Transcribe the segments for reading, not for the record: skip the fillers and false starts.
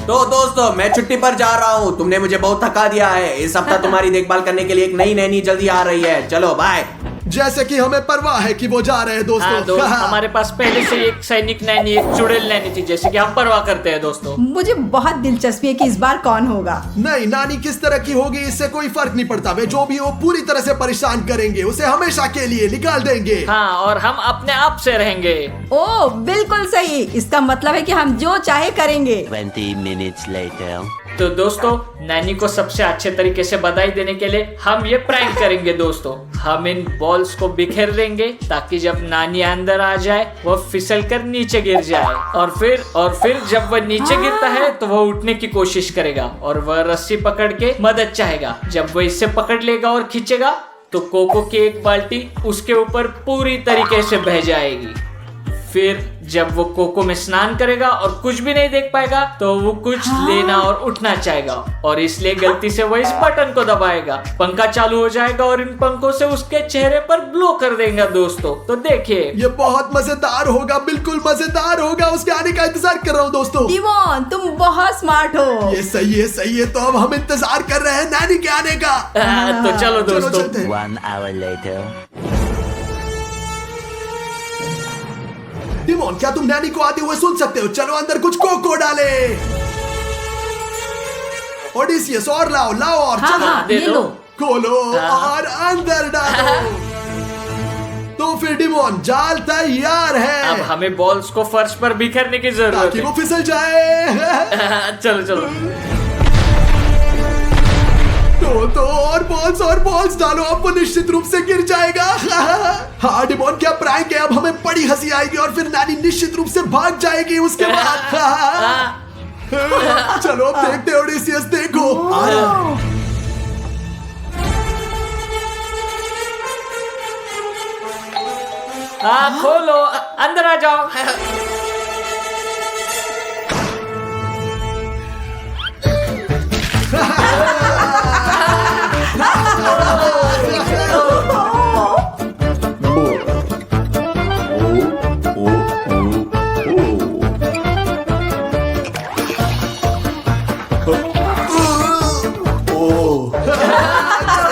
तो दोस्तों मैं छुट्टी पर जा रहा हूँ, तुमने मुझे बहुत थका दिया है। इस हफ्ता तुम्हारी देखभाल करने के लिए एक नई नैनी जल्दी आ रही है। चलो बाय। जैसे कि हमें परवाह है कि वो जा रहे हैं दोस्तों। हाँ दोस्त, हमारे पास पहले से एक सैनिक नैनी, एक चुड़ैल नैनी थी, जैसे कि हम परवाह करते हैं दोस्तों। मुझे बहुत दिलचस्पी है कि इस बार कौन होगा। नहीं, नानी किस तरह की होगी इससे कोई फर्क नहीं पड़ता। वे जो भी हो पूरी तरह से परेशान करेंगे, उसे हमेशा के लिए निकाल देंगे। हाँ, और हम अपने आप से रहेंगे। ओ बिल्कुल सही, इसका मतलब है कि हम जो चाहे करेंगे। 20 minutes later. तो दोस्तों, नैनी को सबसे अच्छे तरीके से बधाई देने के लिए हम ये प्रैंक करेंगे दोस्तों। हम इन बॉल्स को बिखेर देंगे ताकि जब नानी अंदर आ जाए वो फिसल कर नीचे गिर जाए, और फिर जब वह नीचे गिरता है तो वह उठने की कोशिश करेगा और वह रस्सी पकड़ के मदद चाहेगा। जब वह इसे पकड़ लेगा और खींचेगा तो कोको की एक बाल्टी उसके ऊपर पूरी तरीके से बह जाएगी। फिर जब वो कोको में स्नान करेगा और कुछ भी नहीं देख पाएगा तो वो कुछ लेना और उठना चाहेगा, और इसलिए गलती से वो इस बटन को दबाएगा। पंखा चालू हो जाएगा और इन पंखों से उसके चेहरे पर ब्लो कर देगा दोस्तों। तो देखिए, ये बहुत मजेदार होगा, बिल्कुल मजेदार होगा। उसके आने का इंतजार कर रहा हूँ दोस्तों। डिमोन तुम बहुत स्मार्ट हो। ये सही है। तो अब हम इंतजार कर रहे हैं नानी के आने का। तो चलो दोस्तों। चलते हैं। 1 hour later. डिमोन, क्या तुम नैनी को आते हुए सुन सकते हो? चलो अंदर कुछ कोको डाले। ओडिसियस और लाओ और हाँ, चलो हाँ, दे ये दो। लो। खोलो और अंदर डालो। तो फिर डिमोन, जाल तैयार है। अब हमें बॉल्स को फर्श पर बिखरने की जरूरत ताकि वो है। फिसल जाए। चलो। तो और बॉल्स डालो, अब वो निश्चित रूप से गिर जाएगा। हाँ डिमोन, क्या प्रैंक है। अब हमें बड़ी हंसी आएगी और फिर नानी निश्चित रूप से भाग जाएगी उसके बाद। चलो अब देखते हैं ओडिसियस, देखो। हाँ, खोलो, अंदर आ जाओ।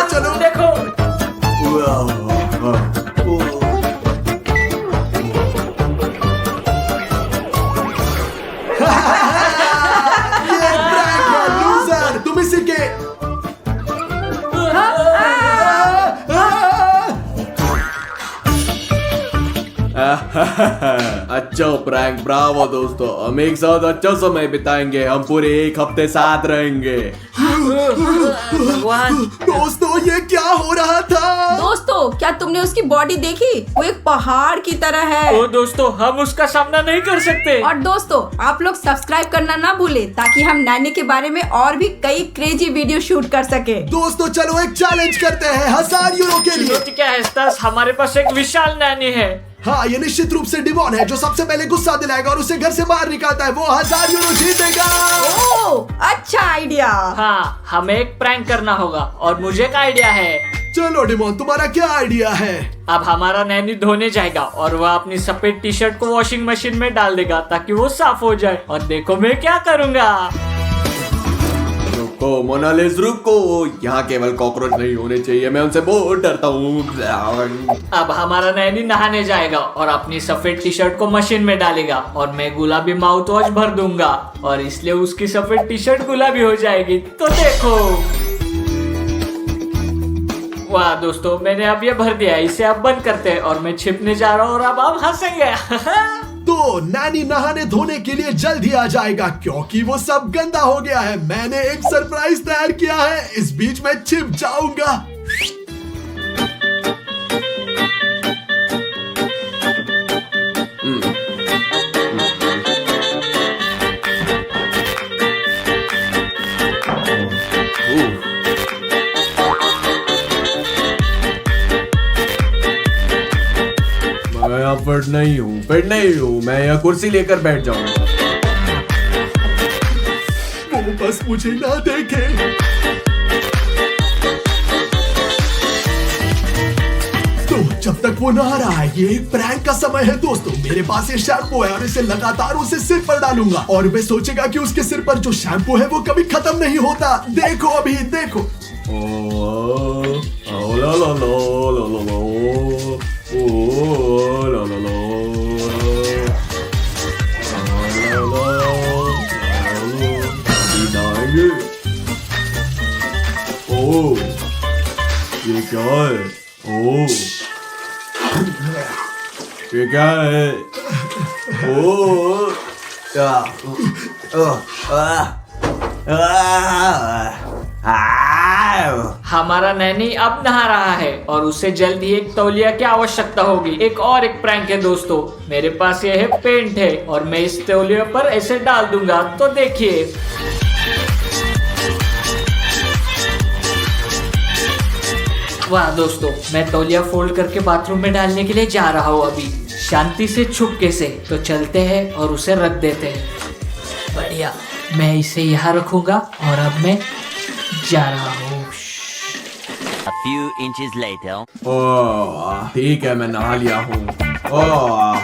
चलो देखो, ये प्रैंक है लूजर, तुम इसी के। अच्छा प्रैंक, ब्रावो दोस्तों। हम एक साथ अच्छा समय बिताएंगे, हम पूरे एक हफ्ते साथ रहेंगे। भगवान। दोस्तों ये क्या हो रहा था? दोस्तों क्या तुमने उसकी बॉडी देखी? वो एक पहाड़ की तरह है। ओ दोस्तों, हम उसका सामना नहीं कर सकते। और दोस्तों आप लोग सब्सक्राइब करना ना भूले ताकि हम नैनी के बारे में और भी कई क्रेजी वीडियो शूट कर सके। दोस्तों चलो एक चैलेंज करते हैं 1000 यूरो के लिए। चुनौती क्या है स्टास? हमारे पास एक विशाल नैनी है। हाँ, ये निश्चित रूप से डिमोन है जो सबसे पहले गुस्सा दिलाएगा और उसे घर से बाहर निकालता है, वो 1000 यूरो जीतेगा। ओह अच्छा आइडिया। हाँ, हमें एक प्रैंक करना होगा और मुझे एक आइडिया है। चलो डिमोन, तुम्हारा क्या आइडिया है? अब हमारा नैनी धोने जाएगा और वह अपनी सफेद टी शर्ट को वॉशिंग मशीन में डाल देगा ताकि वो साफ हो जाए। और देखो मैं क्या करूँगा। रुको मोनालिस, रुको। यहाँ केवल कॉकरोच नहीं होने चाहिए, मैं उनसे बहुत डरता हूँ। अब हमारा नैनी नहाने जाएगा और अपनी सफेद टी शर्ट को मशीन में डालेगा और मैं गुलाबी माउथ वॉश भर दूंगा और इसलिए उसकी सफेद टी शर्ट गुलाबी हो जाएगी। तो देखो, वाह दोस्तों, मैंने अब ये भर दिया। इसे अब बंद करते हैं और मैं छिपने जा रहा हूँ और अब हम हंसेंगे। तो नानी नहाने धोने के लिए जल्द ही आ जाएगा क्योंकि वो सब गंदा हो गया है। मैंने एक सरप्राइज तैयार किया है, इस बीच में छिप जाऊंगा। मैं यहाँ फिट नहीं हूँ, मैं यहाँ कुर्सी लेकर बैठ जाऊंगा। वो बस मुझे ना देखे। तो जब तक वो नहा रहा है। ये एक प्रैंक का समय है दोस्तों। मेरे पास ये शैम्पू है और इसे लगातार उसे सिर पर डालूंगा और वे सोचेगा कि उसके सिर पर जो शैम्पू है वो कभी खत्म नहीं होता। देखो अभी देखो। ला ला ला ला ला ला, ओ ला ला ला, नहाएंगे। ओ ये क्या है? ओ ये क्या है? ओ हमारा नैनी अब नहा रहा है और उसे जल्द ही एक तौलिया की आवश्यकता होगी। एक और एक प्रैंक है दोस्तों। मेरे पास ये है पेंट है और मैं इस तौलिया पर ऐसे डाल दूंगा तो देखिए। वाह दोस्तों, मैं तौलिया फोल्ड करके बाथरूम में डालने के लिए जा रहा हूँ अभी, शांति से छुपके से। तो चलते हैं और उसे रख देते हैं। बढ़िया, मैं इसे यहाँ रखूंगा और अब मैं जा रहा हूँ। A few inches later. ओह ठीक है, मैं नहा लिया हूँ। ओह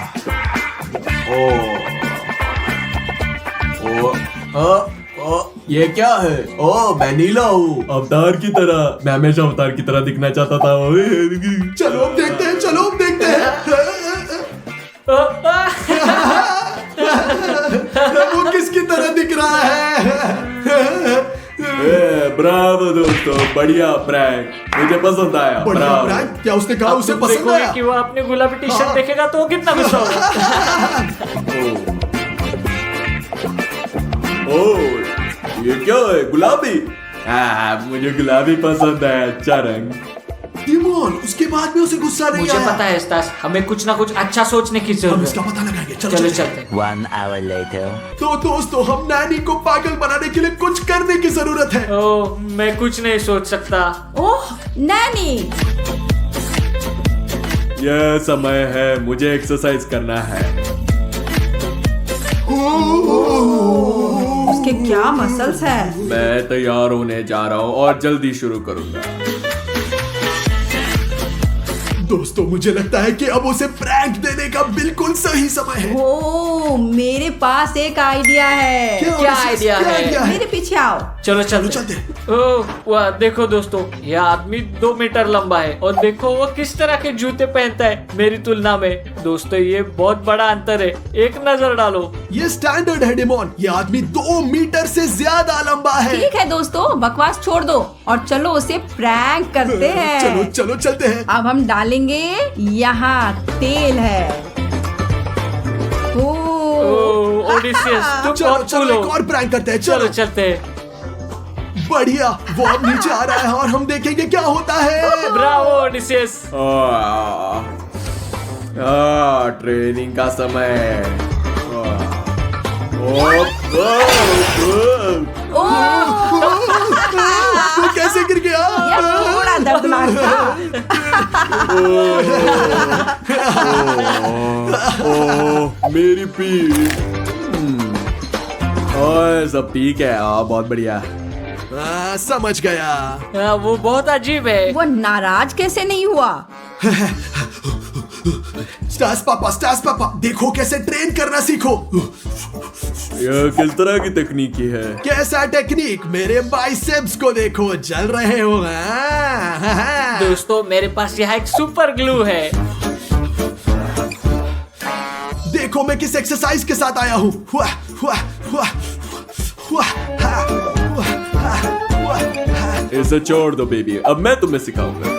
ये क्या है? ओह मैं नीला हूँ, अवतार की तरह। मैं हमेशा अवतार की तरह दिखना चाहता था। चलो अब देखते हैं, चलो अब देखते हैं। वो किसकी तरह दिख रहा है? ब्रावो दोस्तों, बढ़िया प्रैंक, मुझे पसंद आया। बढ़िया ब्रावो। प्रैंक। क्या उसने कहा उसे तुम पसंद देखोगे आया? कि वो अपनी गुलाबी टी शर्ट देखेगा तो वो कितना गुस्सा होगा। ओह ये क्या है? गुलाबी? मुझे गुलाबी पसंद है, अच्छा रंग। डिमोन, उसके बाद भी उसे गुस्सा नहीं मुझे आया। पता है स्टास, हमें कुछ ना कुछ अच्छा सोचने की हम जरूरत इसका है। पता लगाएंगे। चलो चलो चलो। चलते हैं। 1 hour later. तो दोस्तों, हम नैनी को पागल बनाने के लिए कुछ करने की जरूरत है। ओह मैं कुछ नहीं सोच सकता। ओह नैनी, यह समय है, मुझे एक्सरसाइज करना है। उसके क्या मसल्स है। मैं तैयार होने जा रहा हूँ और जल्दी शुरू करूंगा। दोस्तों, मुझे लगता है कि अब उसे प्रैंक देने का बिल्कुल सही समय है। ओ मेरे पास एक आइडिया है। क्या आइडिया है? आइडिया मेरे पीछे आओ। चलो चलो चलते हैं। चलते। ओह वाह, देखो दोस्तों, यह आदमी 2 मीटर लंबा है और देखो वो किस तरह के जूते पहनता है मेरी तुलना में। दोस्तों ये बहुत बड़ा अंतर है, एक नजर डालो। ये स्टैंडर्ड है डिमोन। ये आदमी 2 मीटर से ज्यादा लंबा है। ठीक है दोस्तों, बकवास छोड़ दो और चलो उसे प्रैंक करते हैं। चलो चलो चलते हैं। अब हम डालेंगे, यहाँ तेल है। ओह ओडिसियस, तुम चलो बहुत चलो cool एक हो। और प्रैंक करते हैं। चलो चलो चलते हैं। बढ़िया, वो अब नीचे आ रहा है और हम देखेंगे क्या होता है। Bravo Odysseus. ट्रेनिंग का समय है। वो कैसे गिर गया? ये थोड़ा दर्दनाक था। मेरी पीठ। ओए सब ठीक है। बहुत बढ़िया। समझ गया। वो बहुत अजीब है। वो नाराज कैसे नहीं हुआ? स्टास पापा, देखो कैसे ट्रेन करना सीखो। यह किस तरह की तकनीकी है? कैसा टेक्निक? मेरे बाइसेप्स को देखो, जल रहे हो। दोस्तों मेरे पास यहाँ एक सुपर ग्लू है। देखो मैं किस एक्सरसाइज के साथ आया हूँ। इसे छोड़ दो बेबी, अब मैं तुम्हें सिखाऊंगा।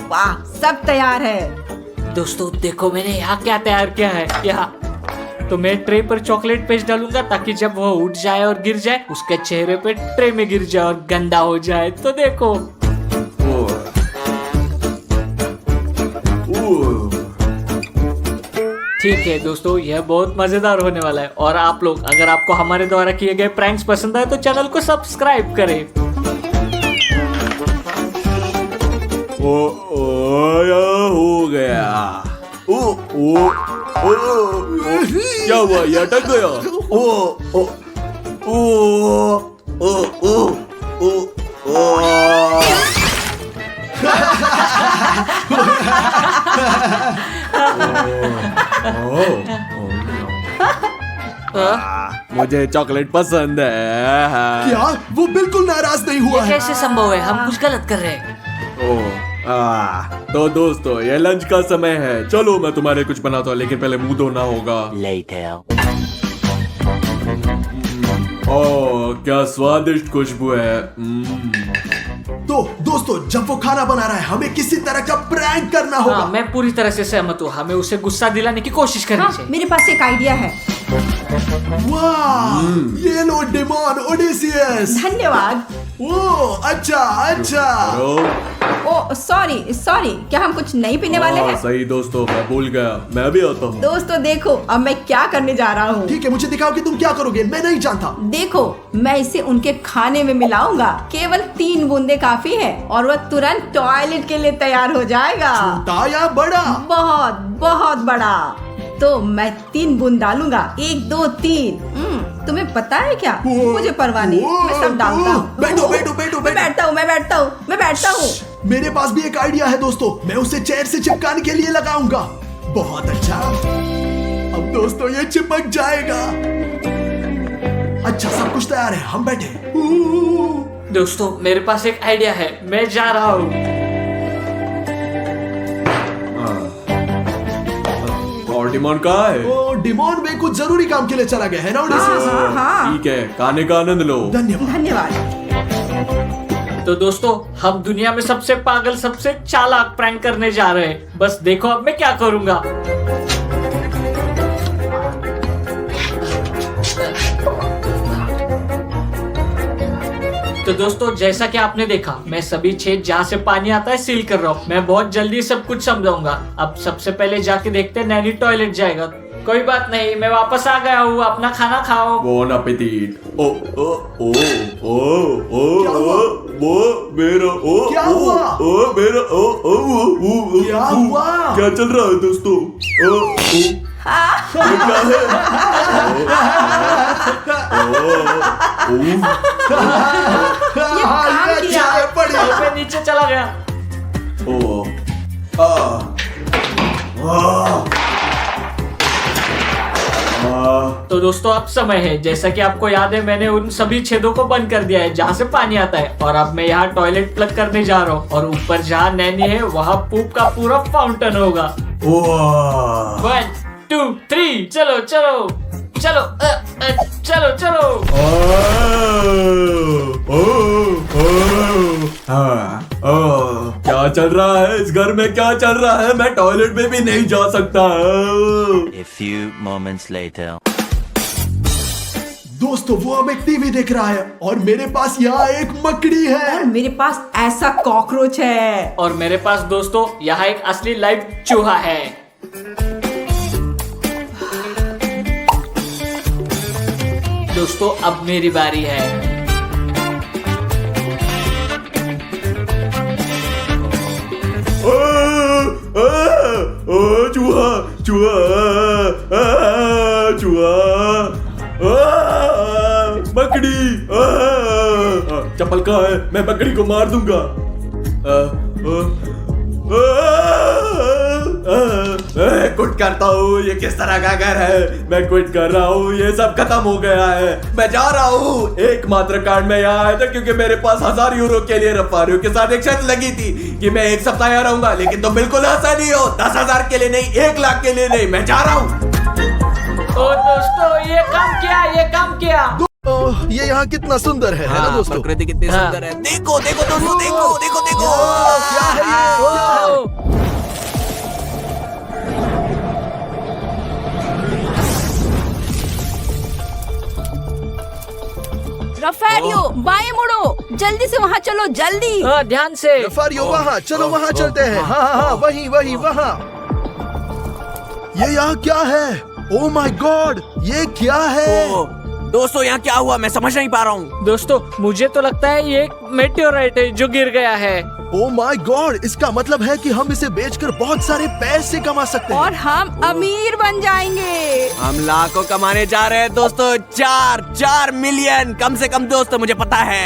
वाह, सब तैयार है। दोस्तों देखो मैंने यहाँ क्या तैयार किया है। यहाँ तो मैं ट्रे पर चॉकलेट पेस्ट डालूंगा ताकि जब वो उठ जाए और गिर जाए उसके चेहरे पे ट्रे में गिर जाए और गंदा हो जाए। तो देखो ठीक है दोस्तों, यह बहुत मजेदार होने वाला है। और आप लोग, अगर आपको हमारे द्वारा किए गए प्रैंक्स पसंद आए तो चैनल को सब्सक्राइब करें। या हो गया। ओ ओ ओ ओ क्या हुआ? ये अटक गया। ओ ओ ओ ओ ओ ओ ओ मुझे चॉकलेट पसंद है। क्या वो बिल्कुल नाराज नहीं हुआ ये है? कैसे संभव है? हम कुछ गलत कर रहे हैं। तो दोस्तों ये लंच का समय है, चलो मैं तुम्हारे कुछ बनाता हूँ, लेकिन पहले मुंह धोना होगा। Later. ओह क्या स्वादिष्ट खुशबू है। तो दोस्तों जब वो खाना बना रहा है हमें किसी तरह का प्रैंक करना होगा। हाँ, मैं पूरी तरह से सहमत हूँ। हमें उसे गुस्सा दिलाने की कोशिश करनी हाँ, चाहिए। मेरे पास एक आइडिया है। वाह ये लो डिमोन ओडिसियस। धन्यवाद। ओ अच्छा अच्छा। ओ सॉरी सॉरी, क्या हम कुछ नहीं पीने वाले हैं? सही दोस्तों, मैं भूल गया, मैं भी आता हूँ। दोस्तों देखो अब मैं क्या करने जा रहा हूँ। ठीक है मुझे दिखाओ कि तुम क्या करोगे, मैं नहीं जानता। देखो मैं इसे उनके खाने में मिलाऊंगा। केवल 3 बूंदे काफी है और वह तुरंत टॉयलेट के लिए तैयार हो जाएगा। छोटा या बड़ा? बहुत बहुत बड़ा। तो मैं 3 बूंद डालूंगा, 1 2 3। तुम्हें पता है क्या? मुझे परवाह नहीं, मैं सब डालता हूँ। बैठो बैठो बैठो मैं बैठता हूँ, मैं बैठता हूँ, मैं बैठता हूँ। मेरे पास भी एक आइडिया है दोस्तों, मैं उसे चेयर से चिपकाने के लिए लगाऊंगा। बहुत अच्छा। अब दोस्तों ये चिपक जाएगा। अच्छा सब कुछ तैयार है, हम बैठे। दोस्तों मेरे पास एक आइडिया है, मैं जा रहा हूँ। और डिमोन कहाँ है? ओ डिमोन में कुछ जरूरी काम के लिए चला गया है ना ओडिसियस? हाँ। ठीक है, खाने का आनंद लो। धन्यवाद। धन्यवाद। तो दोस्तों हम दुनिया में सबसे पागल, सबसे चालाक प्रैंक करने जा रहे हैं। बस देखो अब मैं क्या करूंगा। तो दोस्तों जैसा कि आपने देखा, मैं सभी छेद जहाँ से पानी आता है सील कर रहा हूँ। मैं बहुत जल्दी सब कुछ समझाऊंगा। अब सबसे पहले जाके देखते हैं नैनी टॉयलेट जाएगा। कोई बात नहीं, मैं वापस आ गया हूँ, अपना खाना खाओ। Bone appétit. ओ ओ ओ ओ ओ क्या हुआ? वो मेरा ओ क्या हुआ? ओ मेरा ओ क्या हुआ? क्या चल रहा है दोस्तों? ओ ये क्या है? ये काम ये किया। अच्छा है, बढ़िया। मैं नीचे चला गया। ओ आ तो दोस्तों अब समय है, जैसा कि आपको याद है मैंने उन सभी छेदों को बंद कर दिया है जहाँ से पानी आता है। और अब मैं यहाँ टॉयलेट प्लग करने जा रहा हूँ और ऊपर जहाँ नैनी है वहाँ पूप का पूरा फाउंटेन होगा। 1 2 3 चलो चलो चलो चलो चलो। क्या चल रहा है इस घर में? क्या चल रहा है? मैं टॉयलेट में भी नहीं जा सकता। A few moments later. दोस्तों वो अब एक टीवी देख रहा है और मेरे पास यहाँ एक मकड़ी और है। मेरे पास ऐसा कॉकरोच है। और मेरे पास दोस्तों यहाँ एक असली लाइव चूहा है। दोस्तों अब मेरी बारी है। चूहा चूहा चूहा बकरी। चप्पल कहाँ है? मैं बकरी को मार दूंगा। क्विट करता हूँ। ये किस तरह का घर है? मैं क्विट कर रहा हूँ, ये सब खत्म हो गया है। मैं जा रहा हूँ। एकमात्र कारण मैं यहाँ आया था क्योंकि मेरे पास 1000 यूरो के लिए रफारियों के साथ एक शर्त लगी थी कि मैं 1 सप्ताह यहाँ रहूंगा, लेकिन तुम बिल्कुल ऐसा नहीं हो। 10,000 के लिए नहीं, 1 लाख के लिए नहीं। मैं जा रहा हूँ। ओ दोस्तों ये काम किया, ये काम किया। ये यहाँ कितना सुंदर है ना दोस्तों? प्रकृति कितनी हाँ। सुंदर है। देखो देखो दोस्तों, देखो देखो देखो। क्या है ये? रफेलियो बाएं मुड़ो, जल्दी से वहाँ चलो, जल्दी। ध्यान से। रफारियो वहाँ चलो, वहाँ चलते हैं। हाँ हाँ हाँ वही वही वहाँ। ये यहाँ क्या है? ओ माय गॉड, ये क्या है? दोस्तों यहाँ क्या हुआ? मैं समझ नहीं पा रहा हूँ। दोस्तों मुझे तो लगता है ये एक मेटेओराइट है जो गिर गया है। ओ माय गॉड, इसका मतलब है कि हम इसे बेचकर बहुत सारे पैसे कमा सकते हैं। और हम अमीर बन जाएंगे। हम लाखों कमाने जा रहे हैं दोस्तों, 4 मिलियन कम से कम दोस्तों, मुझे पता है।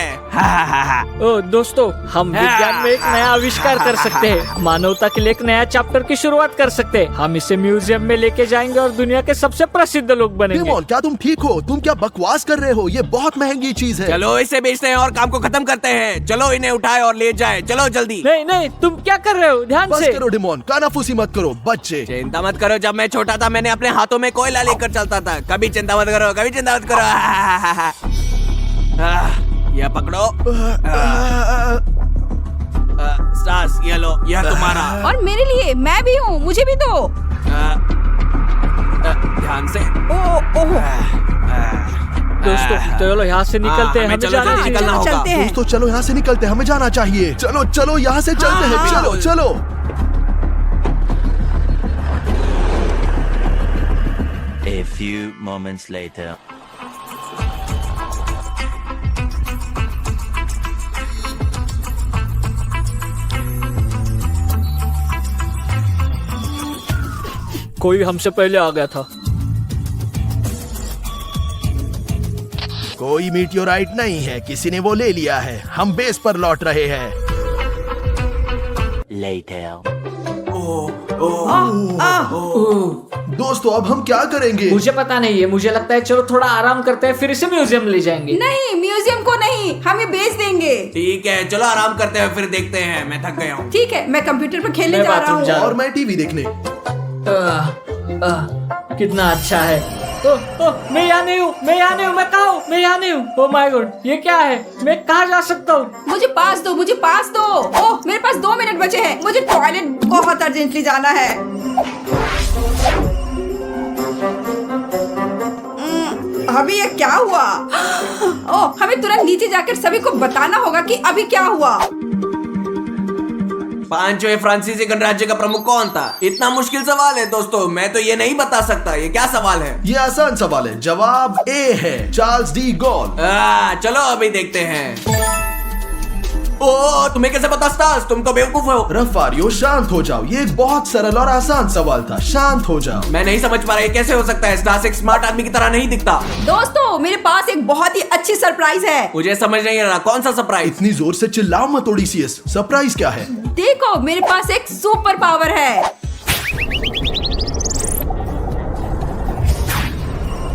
ओ दोस्तों, हम विज्ञान में एक नया आविष्कार कर सकते हैं, मानवता के लिए एक नया चैप्टर की शुरुआत कर सकते हैं। हम इसे म्यूजियम में लेके जाएंगे और दुनिया के सबसे प्रसिद्ध लोग बनेंगे। डिमोन, क्या तुम ठीक हो? तुम क्या बकवास कर रहे हो? ये बहुत महंगी चीज है। चलो इसे बेचते हैं और काम को खत्म करते हैं। चलो इन्हें उठाए और ले जाए, चलो जल्दी। नहीं नहीं, तुम क्या कर रहे हो? ध्यान बस से। करो डिमोन, कानाफूसी मत करो बच्चे। चिंता मत करो, जब मैं छोटा था मैंने अपने हाथों में कोयला लेकर चलता था। कभी चिंता मत करो, कभी चिंता मत करो। यह पकड़ो। स्टार्स, ये लो, यह तुम्हारा। और मेरे लिए, मैं भी हूँ, मुझे भी दो। ध्यान से। दोस्तों चलो यहाँ से निकलते हैं, हमें हमें चलो, जाना जल्दी चाहिए। निकलना होगा। चलते हैं। दोस्तों चलो यहाँ से निकलते हैं, हमें जाना चाहिए। चलो चलो यहाँ से चलते हैं, हाँ। चलो चलो। A few moments later. कोई हमसे पहले आ गया था। कोई मीटियोराइट नहीं है, किसी ने वो ले लिया है। हम बेस पर लौट रहे हैं। Later. दोस्तों अब हम क्या करेंगे? मुझे पता नहीं है, मुझे लगता है चलो थोड़ा आराम करते हैं, फिर इसे म्यूजियम ले जाएंगे। नहीं, म्यूजियम को नहीं, हम ये बेच देंगे। ठीक है, चलो आराम करते हैं, फिर देखते हैं। मैं थक गया हूँ। ठीक है, मैं कंप्यूटर पर खेलने मैं जा रहा बाथरूम हूँ। जा- और मैं टीवी देखने। कितना अच्छा है। मैं यहाँ नहीं हूँ, मैं यहाँ नहीं हूँ, मैं कहाँ हूँ? मैं यहाँ नहीं हूँ। ओह माय गॉड, ये क्या है? मैं कहाँ जा सकता हूँ? मुझे पास दो, मुझे पास दो। ओह, मेरे पास 2 मिनट बचे हैं, मुझे टॉयलेट बहुत अर्जेंटली जाना है। अभी ये क्या हुआ? ओह, हमें तुरंत नीचे जाकर सभी को बताना होगा कि अभी क्या हुआ। पांचवें फ्रांसीसी गणराज्य का प्रमुख कौन था? इतना मुश्किल सवाल है दोस्तों, मैं तो ये नहीं बता सकता। ये क्या सवाल है? ये आसान सवाल है, जवाब ए है, चार्ल्स डी गॉल। चलो अभी देखते हैं। ओ, तुम्हें कैसे पता स्टार्स? तुम तो बेवकूफ हो। रफारियो शांत हो जाओ, ये एक बहुत सरल और आसान सवाल था, शांत हो जाओ। मैं नहीं समझ पा रहा, ये कैसे हो सकता है? स्टार्स एक स्मार्ट आदमी की तरह नहीं दिखता। दोस्तों, मेरे पास एक बहुत ही अच्छी सरप्राइज है। मुझे समझ नहीं आ रहा, कौन सा सरप्राइज? इतनी जोर से चिल्लाओ मत ओडिसियस, सरप्राइज क्या है? देखो, मेरे पास एक सुपर पावर है।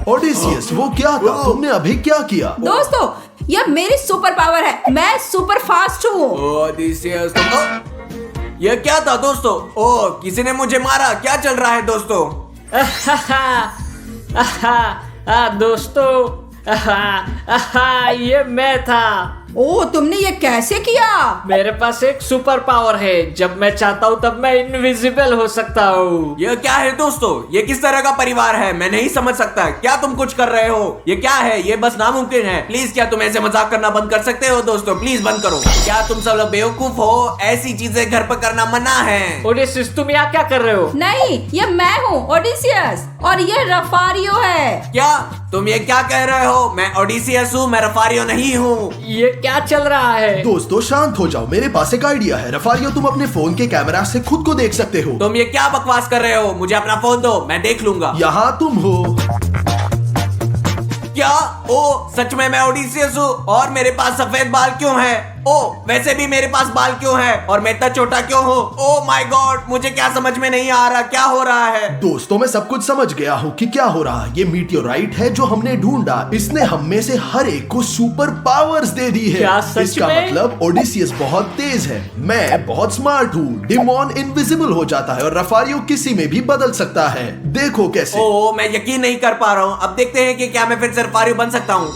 ओडिसियस, वो क्या था? तुमने अभी क्या किया? दोस्तों, यह मेरी सुपर पावर है, मैं सुपर फास्ट हूँ। ओडिसियस, ये क्या था दोस्तों? ओ, किसी ने मुझे मारा। क्या चल रहा है दोस्तों? दोस्तों, ये मैं था। ओ, तुमने ये कैसे किया? मेरे पास एक सुपर पावर है, जब मैं चाहता हूँ तब मैं इनविजिबल हो सकता हूँ। ये क्या है दोस्तों? ये किस तरह का परिवार है? मैं नहीं समझ सकता। क्या तुम कुछ कर रहे हो? ये क्या है? ये बस नामुमकिन है। प्लीज, क्या तुम ऐसे मजाक करना बंद कर सकते हो दोस्तों? प्लीज बंद करो। क्या तुम सब लोग बेवकूफ हो? ऐसी चीजें घर पर करना मना है। ओडिसियस, तुम यहाँ क्या कर रहे हो? नहीं, ये मैं हूँ ओडिसियस, और ये रफारियो है। क्या तुम ये क्या कह रहे हो? मैं ओडिसियस हूँ, मैं रफारियो नहीं हूँ। ये क्या चल रहा है? दोस्तों शांत हो जाओ, मेरे पास एक आइडिया है। रफारियो, तुम अपने फोन के कैमरा से खुद को देख सकते हो। तुम ये क्या बकवास कर रहे हो? मुझे अपना फोन दो, मैं देख लूंगा। यहाँ तुम हो। क्या? ओ, सच में मैं ओडिसियस हूँ और मेरे पास सफेद बाल क्यों हैं? ओ, वैसे भी मेरे पास बाल क्यों है और मैं इतना छोटा क्यों हूँ? ओ माय गॉड, मुझे क्या समझ में नहीं आ रहा, क्या हो रहा है? दोस्तों मैं सब कुछ समझ गया हूँ कि क्या हो रहा है। ये मीटियोराइट है जो हमने ढूंढा, इसने हम में से हर एक को सुपर पावर्स दे दी है। क्या सच इसका में? मतलब ओडिसियस बहुत तेज है, मैं बहुत स्मार्ट हूँ, डिमोन इनविजिबल हो जाता है और रफारियो किसी में भी बदल सकता है। देखो कैसे। ओ, मैं यकीन नहीं कर पा रहा हूँ। अब देखते हैं कि क्या मैं फिर से रफारियो बन सकता हूँ।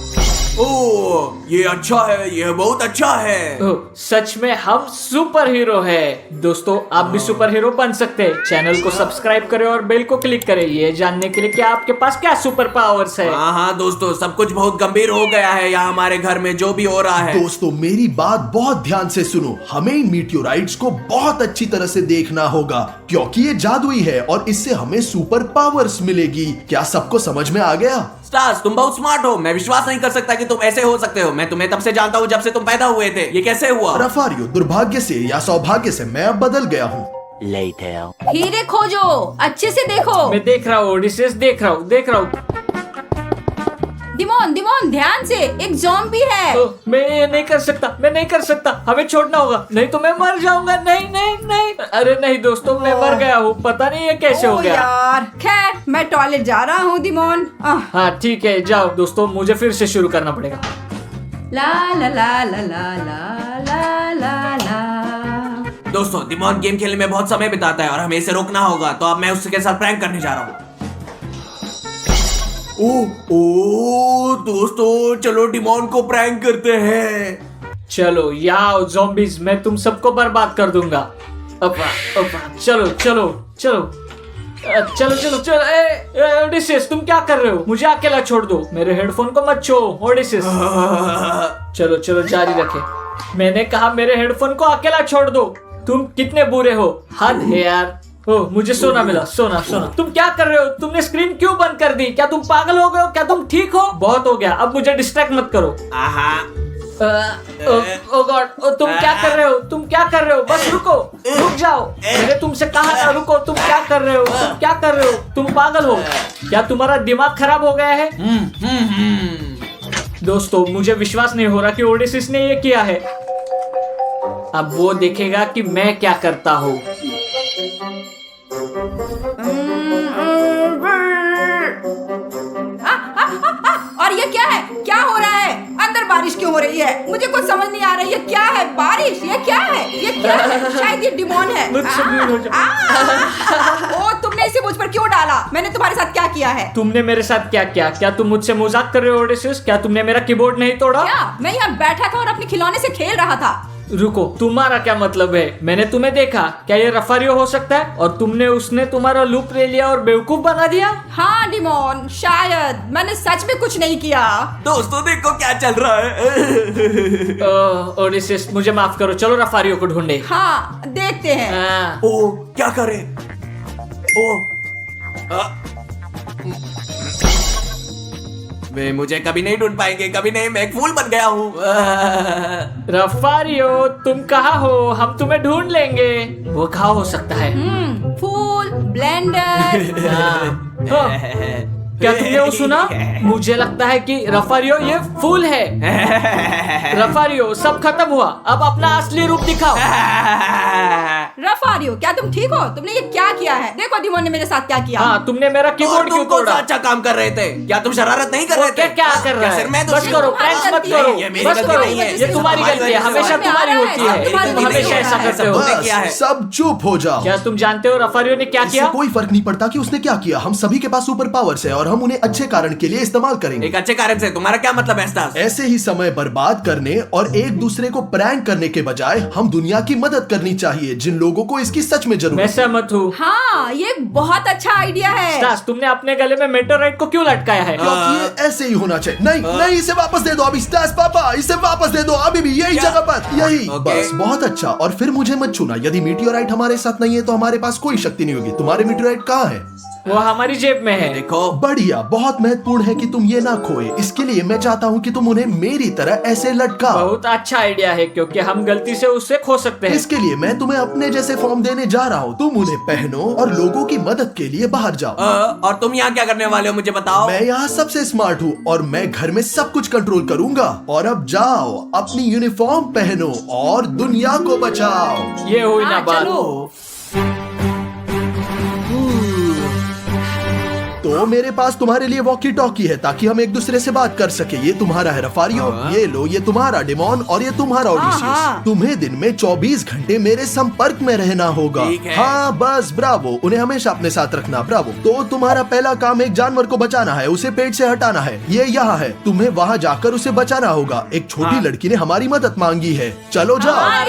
ओह, ये अच्छा है, ये बहुत अच्छा है। ओह, सच में हम सुपर हीरो है। दोस्तों, आप भी सुपर हीरो बन सकते हैं। चैनल को सब्सक्राइब करें और बेल को क्लिक करें ये जानने के लिए कि आपके पास क्या सुपर पावर्स है। हाँ दोस्तों, सब कुछ बहुत गंभीर हो गया है यहाँ हमारे घर में जो भी हो रहा है। दोस्तों मेरी बात बहुत ध्यान से सुनो, हमें इन मीटियोराइट्स को बहुत अच्छी तरह से देखना होगा क्योंकि ये जादुई है और इससे हमें सुपर पावर्स मिलेगी। क्या सबको समझ में आ गया? स्टार्स, तुम बहुत स्मार्ट हो। मैं विश्वास नहीं कर सकता कि तुम ऐसे हो सकते हो। मैं तुम्हें तब से जानता हूँ जब से तुम पैदा हुए थे। ये कैसे हुआ? रफारियो, दुर्भाग्य से या सौभाग्य से मैं अब बदल गया हूँ। Later. हीरे खोजो, अच्छे से देखो। मैं देख रहा हूँ ओडिसियस, देख रहा हूँ। दिमोन दिमोन ध्यान से, एक ज़ॉम्बी है। मैं ये नहीं कर सकता, हमें छोड़ना होगा, नहीं तो मैं मर जाऊंगा। नहीं, अरे नहीं दोस्तों, मैं मर गया हूँ, पता नहीं ये कैसे हो गया। यार, खैर मैं टॉयलेट जा रहा हूँ दिमोन। हाँ ठीक है, जाओ दोस्तों, मुझे फिर से शुरू करना पड़ेगा। ला ला ला ला ला ला ला ला ला। दोस्तों, दिमोन गेम खेलने में बहुत समय बिताता है और हमें इसे रोकना होगा। तो अब मैं उसके साथ प्रैंक करने जा रहा हूँ। ओ दोस्तों, चलो डिमोन को प्रैंक करते हैं। चलो याओ ज़ॉम्बीज़, मैं तुम सबको बर्बाद कर दूंगा। चलो। ओडिसियस, तुम क्या कर रहे हो? मुझे अकेला छोड़ दो, मेरे हेडफोन को मत छो। ओडिसियस, चलो जारी रखे। मैंने कहा मेरे हेडफोन को अकेला छोड़ दो। तुम कितने बुरे हो, हद है यार। ओह, मुझे सोना मिला, सोना। तुम क्या कर रहे हो? तुमने स्क्रीन क्यों बंद कर दी? क्या तुम पागल हो गए हो? क्या तुम ठीक हो? बहुत हो गया, अब मुझे डिस्ट्रैक्ट मत करो। ओ गॉड, तुम क्या कर रहे हो? बस रुक जाओ। मैंने तुमसे कहा था रुको। तुम क्या कर रहे हो? तुम पागल हो क्या? तुम्हारा दिमाग खराब हो गया है? दोस्तों, मुझे विश्वास नहीं हो रहा कि ओडिसिस ने ये किया है। अब वो देखेगा कि मैं क्या करता हूँ। और ये क्या है? क्या हो रहा है? अंदर बारिश क्यों हो रही है? मुझे कुछ समझ नहीं आ रहा है। ये क्या है? बारिश? ये क्या है? शायद ये डिमोन है। ओ, तुमने इसे मुझ पर क्यों डाला? मैंने तुम्हारे साथ क्या किया है? तुमने मेरे साथ क्या किया? क्या तुम मुझसे मजाक कर रहे हो ओडिसियस? क्या तुमने मेरा कीबोर्ड नहीं तोड़ा? क्या? मैं यहाँ बैठा था और अपने खिलौने से खेल रहा था। रुको, तुम्हारा क्या मतलब है? मैंने तुम्हें देखा। क्या ये रफारियो हो सकता है? और उसने तुम्हारा लूप ले लिया और बेवकूफ बना दिया? हाँ डिमोन, शायद। मैंने सच में कुछ नहीं किया। दोस्तों देखो क्या चल रहा है। ओडिसिस, मुझे माफ करो, चलो रफारियो को ढूंढे। हाँ, देखते हैं। ओ, क्या करे? वे मुझे कभी नहीं ढूंढ पाएंगे, कभी नहीं। मैं एक फूल बन गया हूँ। रफारियो, तुम कहाँ हो? हम तुम्हें ढूंढ लेंगे। वो कहाँ हो सकता है? फूल, ब्लेंडर। क्या तुमने वो सुना? मुझे लगता है कि रफारियो ये फूल है। रफारियो, सब खत्म हुआ, अब अपना असली रूप दिखाओ। रफारियो, क्या तुम ठीक हो? तुमने ये क्या किया है? देखो डिमोन ने मेरे साथ क्या किया। हाँ, तुमने मेरा कीबोर्ड क्यों तुम तोड़ा? अच्छा काम कर रहे थे। क्या तुम शरारत नहीं कर रहे थे? क्या कर रहा है? बस करो, प्रैंक्स मत करो। बस करो, ये तुम्हारी गलती है, हमेशा तुम्हारी होती है। तुम हमेशा ऐसा करते हो। बस, सब चुप हो जाओ। क्या तुम जानते हो रफारियो ने क्या इससे किया? कोई फर्क नहीं पड़ता कि उसने क्या किया। हम सभी के पास सुपर पावर्स है और हम उन्हें अच्छे कारण के लिए इस्तेमाल करेंगे। एक अच्छे कारण से तुम्हारा क्या मतलब है स्टार्स? ऐसे ही समय बर्बाद करने और एक दूसरे को प्रैंक करने के बजाय हम दुनिया की मदद करनी चाहिए जिन लोगों को इसकी सच में जरूरत मैं है। सहमत हूँ। हाँ, ये एक बहुत अच्छा आइडिया है। स्टार्स, तुमने अपने गले में मेटेओराइट को क्यों लटकाया है? क्योंकि ये ऐसे ही होना चाहिए। नहीं, इसे वापस दे दो अभी। स्टार्स पापा, इसे वापस दे दो अभी भी, यही जगह पर, यही। बस, बहुत अच्छा। और फिर मुझे मत छूना। यदि मीटियोराइट हमारे साथ नहीं है तो हमारे पास कोई शक्ति नहीं होगी। तुम्हारे मीटियोराइट कहाँ है? वो हमारी जेब में है। देखो, बढ़िया, बहुत महत्वपूर्ण है कि तुम ये ना खोए। इसके लिए मैं चाहता हूँ कि तुम उन्हें मेरी तरह ऐसे लटकाओ। बहुत अच्छा आइडिया है, क्योंकि हम गलती से उससे खो सकते हैं। इसके लिए मैं तुम्हें अपने जैसे फॉर्म देने जा रहा हूँ। तुम उन्हें पहनो और लोगों की मदद के लिए बाहर जाओ। और तुम यहाँ क्या करने वाले हो, मुझे बताओ। मैं यहाँ सबसे स्मार्ट हूँ और मैं घर में सब कुछ कंट्रोल करूंगा। और अब जाओ, अपनी यूनिफॉर्म पहनो और दुनिया को बचाओ। ये हुई ना बात। चलो। तो मेरे पास तुम्हारे लिए वॉकी टॉकी है ताकि हम एक दूसरे से बात कर सके। ये तुम्हारा है रफारियो, ये लो, ये तुम्हारा डिमोन और ये तुम्हारा ओडिसियस। तुम्हें दिन में 24 घंटे मेरे संपर्क में रहना होगा। ठीक है। हाँ बस, ब्रावो। उन्हें हमेशा अपने साथ रखना, ब्रावो। तो तुम्हारा पहला काम एक जानवर को बचाना है, उसे पेट से हटाना है। ये यहाँ है, तुम्हें वहाँ जाकर उसे बचाना होगा। एक छोटी लड़की ने हमारी मदद मांगी है। चलो जाओ। आ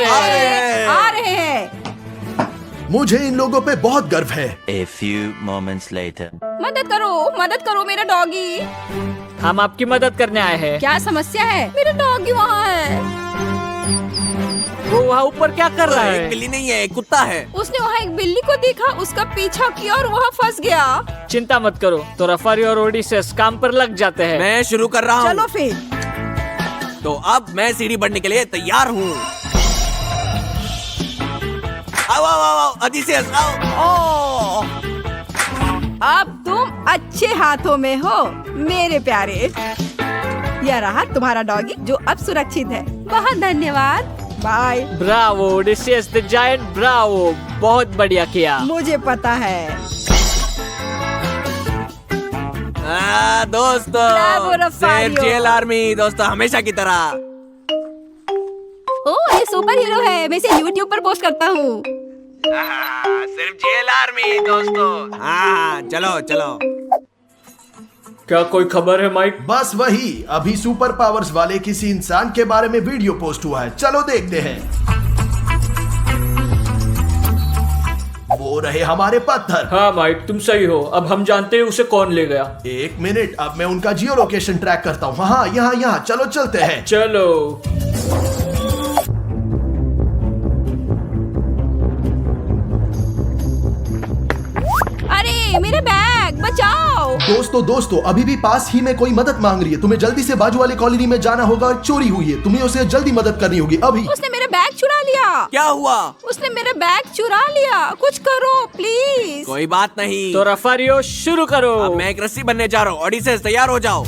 रहे हैं। मुझे इन लोगों पे बहुत गर्व है। A few moments later. मदद करो मेरा डॉगी। हम आपकी मदद करने आए हैं। क्या समस्या है? मेरा डॉगी वहाँ है। वो वहाँ ऊपर क्या कर रहा एक है? बिल्ली नहीं है, एक कुत्ता है। उसने वहाँ एक बिल्ली को देखा, उसका पीछा किया और वहाँ फंस गया। चिंता मत करो, तो रफारी और ओडिसेस काम पर लग जाते हैं। मैं शुरू कर रहा चलो हूँ। फिर। तो अब मैं सीढ़ी बढ़ने के लिए तैयार हूँ। आओ आओ आओ, ओडिसेस आओ। ओह, अब तुम अच्छे हाथों में हो मेरे प्यारे। यह रहा तुम्हारा डॉगी जो अब सुरक्षित है। बहुत धन्यवाद, bye. Bravo Odysseus the giant, bravo, बहुत बढ़िया किया। मुझे पता है। दोस्तों, ब्रावो, रफारियो। सिर्फ जेल आर्मी दोस्तों, हमेशा की तरह। ओह, ये सुपर हीरो है, मैं इसे YouTube पर पोस्ट करता हूँ। सिर्फ जेल आर्मी दोस्तों। हाँ, चलो चलो। क्या कोई खबर है माइक? बस वही, अभी सुपर पावर्स वाले किसी इंसान के बारे में वीडियो पोस्ट हुआ है, चलो देखते हैं। वो रहे हमारे पत्थर। हाँ माइक, तुम सही हो। अब हम जानते हैं उसे कौन ले गया। एक मिनट, अब मैं उनका जियो लोकेशन ट्रैक करता हूँ। हाँ, यहाँ यहाँ, चलो चलते हैं। चलो। अरे मेरे बैग बचाओ। दोस्तों, अभी भी पास ही में कोई मदद मांग रही है। तुम्हें जल्दी से बाजू वाले कॉलोनी में जाना होगा और चोरी हुई है, तुम्हें उसे जल्दी मदद करनी होगी अभी। उसने मेरा बैग चुरा लिया। क्या हुआ? उसने मेरा बैग चुरा लिया, कुछ करो प्लीज। कोई बात नहीं। तो रफारियो शुरू करो। अब मैं एक रस्सी बनने जा रहा हूँ। ओडिसेस तैयार हो जाओ।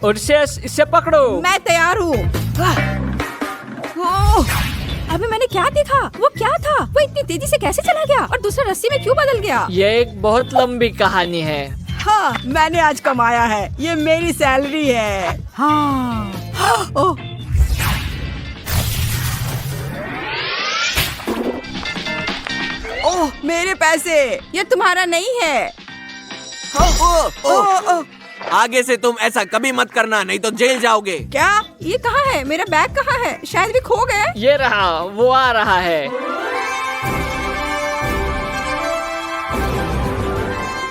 ओडिसेस, इसे पकड़ो। मैं तैयार हूँ। अभी मैंने क्या देखा? वो क्या था? वो इतनी तेजी से कैसे चला गया और दूसरा रस्सी में क्यों बदल गया? ये एक बहुत लंबी कहानी है। हाँ, मैंने आज कमाया है, ये मेरी सैलरी है। हाँ। ओह, ओह, मेरे पैसे। ये तुम्हारा नहीं है। ओह, आगे से तुम ऐसा कभी मत करना, नहीं तो जेल जाओगे। क्या? ये कहाँ है? मेरा बैग कहाँ है? शायद भी खो गया। ये रहा, वो आ रहा है।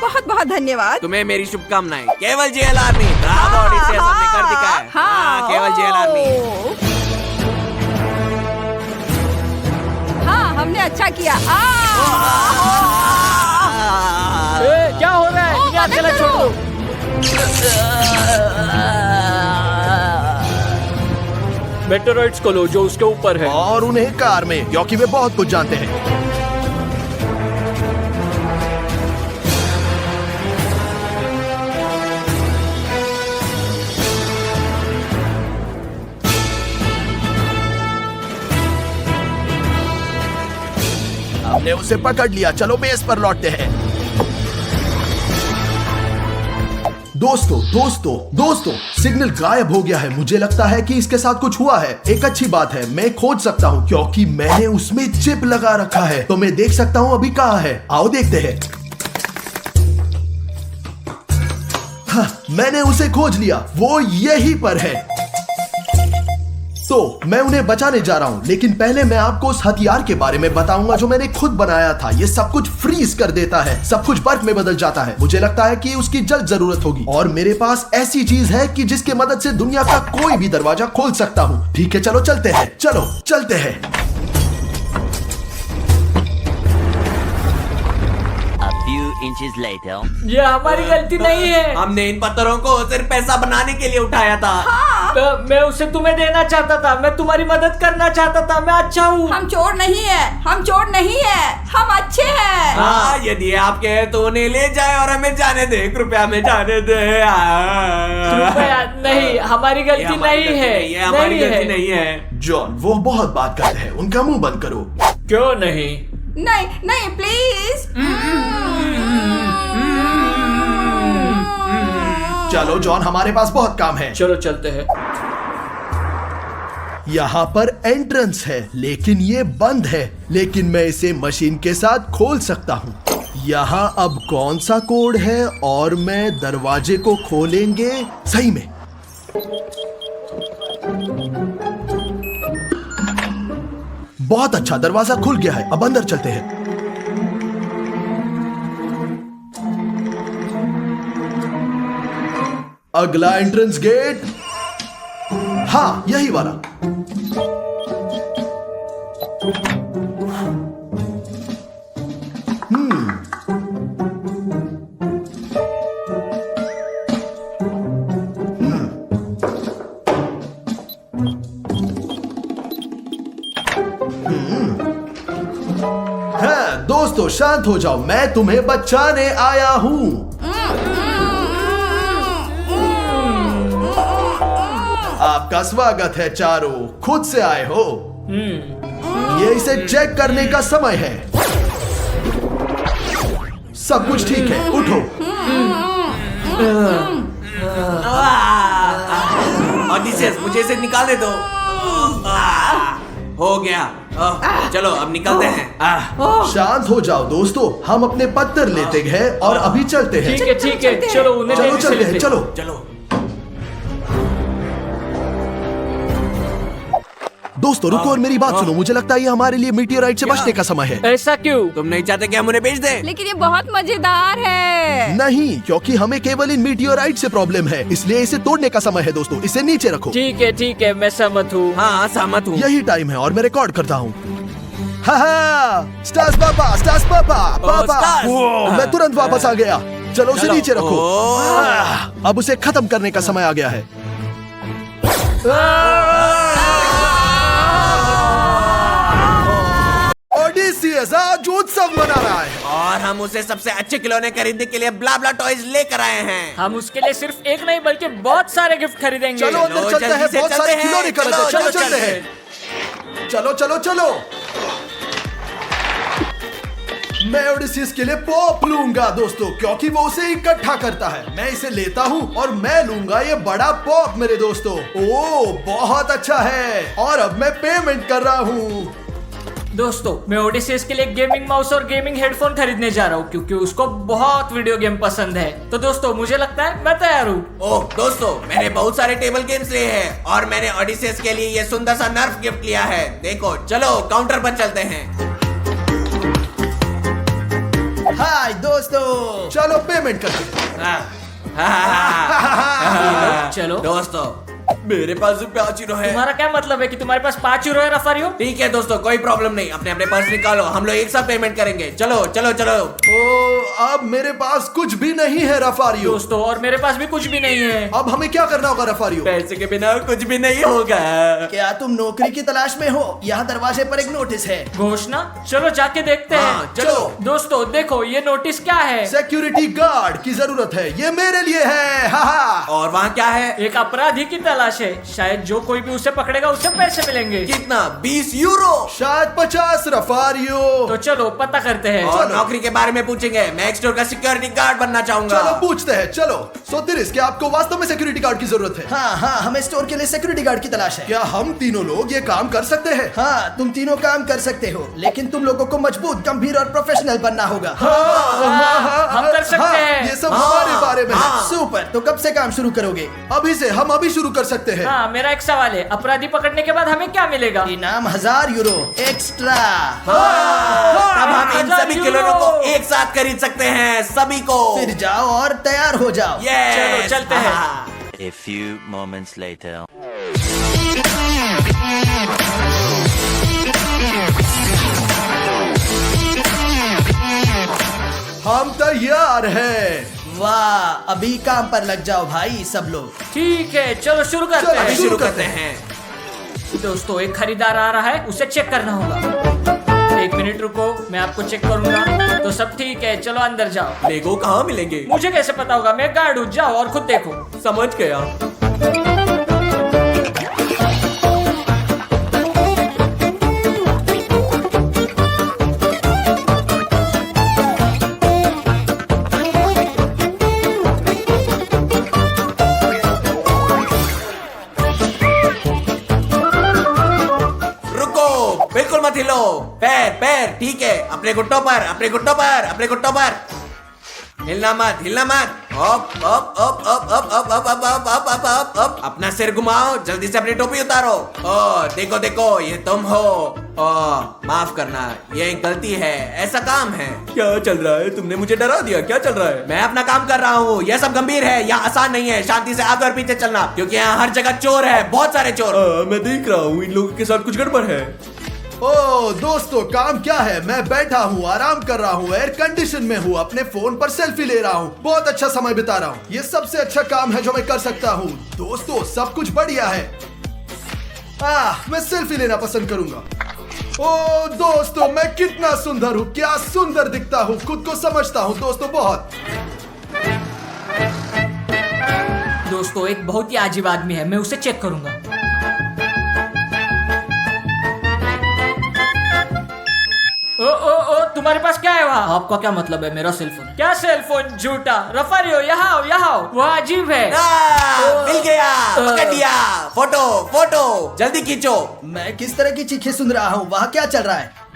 बहुत बहुत धन्यवाद। तुम्हें मेरी शुभकामनाएं। केवल जेल आर्मी। ब्रावो ओडिसेस, हमने कर दिखाया। हाँ, केवल जेल आर्मी। हाँ, हमने अच्छा किया। क्या हो रहा है? इन्हें अकेला छोड़ दो। मेटेरॉइड्स को लो जो उसके ऊपर है, और उन्हें कार में, क्योंकि वे बहुत कुछ जानते हैं। हमने उसे पकड़ लिया, चलो बेस पर लौटते हैं। दोस्तों, सिग्नल गायब हो गया है। मुझे लगता है कि इसके साथ कुछ हुआ है। एक अच्छी बात है, मैं खोज सकता हूँ क्योंकि मैंने उसमें चिप लगा रखा है, तो मैं देख सकता हूँ अभी कहाँ है। आओ देखते हैं। हाँ, मैंने उसे खोज लिया, वो यहीं पर है। तो मैं उन्हें बचाने जा रहा हूँ, लेकिन पहले मैं आपको उस हथियार के बारे में बताऊंगा जो मैंने खुद बनाया था। ये सब कुछ फ्रीज कर देता है, सब कुछ बर्फ में बदल जाता है। मुझे लगता है कि उसकी जल्द जरूरत होगी, और मेरे पास ऐसी चीज है कि जिसके मदद से दुनिया का कोई भी दरवाजा खोल सकता हूँ। ठीक है, चलो चलते हैं, चलते हैं। A few inches later. ये हमारी गलती नहीं है। हमने इन पत्थरों को सिर्फ पैसा बनाने के लिए उठाया था। तो मैं उसे तुम्हें देना चाहता था, मैं तुम्हारी मदद करना चाहता था, मैं अच्छा हूँ। हम चोर नहीं है, हम अच्छे हैं। हाँ, यदि आपके हैं तो उन्हें ले जाए और हमें जाने दे। कृपया हमें जाने दे। कृपया नहीं, हमारी ये गलती हमारी नहीं गलती है। नहीं है, हमारी गलती नहीं है। जॉन, वो बहुत बात करते हैं, उनका मुंह बंद करो। क्यों नहीं? नहीं प्लीज। चलो जॉन, हमारे पास बहुत काम है। चलो चलते हैं। यहाँ पर एंट्रेंस है, लेकिन ये बंद है। लेकिन मैं इसे मशीन के साथ खोल सकता हूँ। यहाँ अब कौन सा कोड है और मैं दरवाजे को खोलेंगे सही में। बहुत अच्छा, दरवाजा खुल गया है। अब अंदर चलते हैं। अगला एंट्रेंस गेट हाँ, यही वाला। हाँ, दोस्तों शांत हो जाओ, मैं तुम्हें बचाने आया हूँ। आपका स्वागत है चारों, खुद से आए हो। ये इसे चेक करने का समय है। सब कुछ ठीक है, उठो। ऑडिसेस, मुझे इसे निकाल दे दो। हो गया। चलो अब निकलते हैं। शांत हो जाओ दोस्तों, हम अपने पत्थर लेते हैं और अभी चलते हैं। ठीक है, चलो उन्हें चलो तेजी से चलते हैं, लेते। चलो। चलो। दोस्तों रुको और मेरी बात सुनो, मुझे लगता है ये हमारे लिए मीटियोराइट से बचने का समय है। ऐसा क्यों? तुम नहीं चाहते कि हम उन्हें भेज दें? लेकिन ये बहुत मजेदार है। नहीं, क्योंकि हमें केवल इन मीटियोराइट से प्रॉब्लम है, इसलिए इसे तोड़ने का समय है दोस्तों। इसे नीचे रखो। ठीक है, मैं सहमत हूँ। हाँ, सहमत हूँ। यही टाइम है और मैं रिकॉर्ड करता हूँ। स्टार्स पापा, स्टार्स पापा, पापा। स्टार्स। वो, मैं तुरंत वापस आ गया। चलो उसे चलो। नीचे रखो। अब उसे खत्म करने का समय आ गया है। ओडिसियस आज उत्सव मना रहा है। और हम उसे सबसे अच्छे खिलौने खरीदने के लिए ब्ला ब्ला टॉयज लेकर आए हैं। हम उसके लिए सिर्फ एक नहीं बल्कि बहुत सारे गिफ्ट खरीदेंगे। चलो अंदर चलते जल्दी हैं, से बहुत सारे चलते हैं। खिलौने खरीदते हैं। चलो, चलो चलो, चलते हैं। चलो चलो चलो। मैं ओडिसियस के लिए पॉप लूंगा दोस्तों, क्योंकि वो उसे इकट्ठा करता है। मैं इसे लेता हूँ और मैं लूंगा ये बड़ा पॉप मेरे दोस्तों। ओह बहुत अच्छा है। और अब मैं पेमेंट कर रहा हूँ। दोस्तों, मैं ओडिसीज के लिए गेमिंग माउस और गेमिंग हेडफोन खरीदने जा रहा हूँ क्योंकि उसको बहुत वीडियो गेम पसंद है। तो दोस्तों मुझे लगता है मैं तैयार हूँ। ओह दोस्तों, मैंने बहुत सारे टेबल गेम्स लिए हैं और मैंने ऑडिसेस के लिए ये सुंदर सा नर्फ गिफ्ट लिया है। देखो, चलो काउंटर पर चलते हैं। हाय दोस्तों, चलो पेमेंट करते हैं। चलो दोस्तों, मेरे पास 5 यूरो है। तुम्हारा क्या मतलब है कि तुम्हारे पास 5 यूरो है रफारियो? ठीक है दोस्तों, कोई प्रॉब्लम नहीं। अपने अपने पर्स निकालो, हम लोग एक साथ पेमेंट करेंगे। चलो चलो चलो। ओ अब मेरे पास कुछ भी नहीं है रफारियो। दोस्तों, और मेरे पास भी कुछ भी नहीं है। अब हमें क्या करना होगा रफारियो? पैसे के बिना कुछ भी नहीं होगा। क्या तुम नौकरी की तलाश में हो? यहाँ दरवाजे पर एक नोटिस है। घोषणा? चलो जाके देखते हाँ, हैं। चलो। दोस्तों देखो, ये नोटिस क्या है? सिक्योरिटी गार्ड की जरूरत है, ये मेरे लिए है। हा और वहाँ क्या है? एक अपराधी की तलाश है। शायद जो कोई भी उसे पकड़ेगा उसे पैसे मिलेंगे। कितना? 20 यूरो। शायद 50 रफारियो। तो चलो पता करते हैं। और नौकरी के बारे में पूछेंगे। मैं एक स्टोर का सिक्योरिटी गार्ड बनना चाहूंगा। चलो पूछते हैं। चलो सोतिरिस, क्या आपको वास्तव में सिक्योरिटी गार्ड की जरूरत है? हाँ हाँ, हमें स्टोर के लिए सिक्योरिटी गार्ड की तलाश है। क्या हम तीनों लोग ये काम कर सकते हैं? हाँ, तुम तीनों काम कर सकते हो, लेकिन तुम लोगों को मजबूत, गंभीर और प्रोफेशनल बनना होगा। हम कर सकते हैं। ये सब हमारे बारे में है। सुपर, तो कब से काम शुरू करोगे? अभी से, हम अभी शुरू कर सकते हैं। हाँ, मेरा एक सवाल है। अपराधी पकड़ने के बाद हमें क्या मिलेगा? इनाम 1000 यूरो एक्स्ट्रा। तब हम इन 1000 सभी यूरो। खिलौनों को एक साथ खरीद सकते हैं, सभी को। फिर जाओ और तैयार हो जाओ। Yes! चलो, चलते हैं। हाँ। A few moments later. हम तैयार हैं। वाह, अभी काम पर लग जाओ भाई सब लोग। ठीक है, चलो शुरू करते चलो, अभी हैं। शुरू करते हैं। दोस्तों, एक खरीदार आ रहा है, उसे चेक करना होगा। 1 मिनट रुको, मैं आपको चेक करूंगा। तो सब ठीक है, चलो अंदर जाओ। लेगो कहाँ मिलेंगे? मुझे कैसे पता होगा? मैं गार्ड हूँ, जाओ और खुद देखो। समझ गया। बिल्कुल मत हिलो। पैर पैर, ठीक है। अपने घुट्टों पर, अपने घुट्टों पर, अपने घुट्टों पर। हिलना मत, हिलना मत। Up up up up up up up up up up up up up अपना सिर घुमाओ, जल्दी से अपनी टोपी उतारो। ओ देखो देखो, ये तुम हो। ओ माफ करना, ये एक गलती है, ऐसा काम है। क्या चल रहा है? तुमने मुझे डरा दिया। क्या चल रहा है? मैं अपना काम कर रहा हूँ, यह सब गंभीर है, यहाँ आसान नहीं है शांति से आगे और पीछे चलना, क्योंकि यहाँ हर जगह चोर है, बहुत सारे चोर। मैं देख रहा हूँ इन लोगों के साथ कुछ गड़बड़ है। ओ दोस्तों, काम क्या है? मैं बैठा हूँ, आराम कर रहा हूँ, एयर कंडीशन में हूँ, अपने फोन पर सेल्फी ले रहा हूँ, बहुत अच्छा समय बिता रहा हूँ। ये सबसे अच्छा काम है जो मैं कर सकता हूँ। दोस्तों सब कुछ बढ़िया है। मैं सेल्फी लेना पसंद करूंगा। ओ दोस्तों, मैं कितना सुंदर हूँ, क्या सुंदर दिखता हूँ, खुद को समझता हूँ दोस्तों, बहुत। दोस्तों एक बहुत ही अजीब आदमी है, मैं उसे चेक करूंगा। ओ तुम्हारे पास क्या है वहाँ? आपका क्या मतलब है? मेरा सेलफोन। क्या सेलफोन? झूठा। रफारियो यहाँ आओ, यहाँ आओ, वह अजीब है। मिल गया, पकड़ लिया। फोटो फोटो जल्दी खींचो। मैं किस तरह की चीखें सुन रहा हूँ? वहाँ क्या चल रहा है?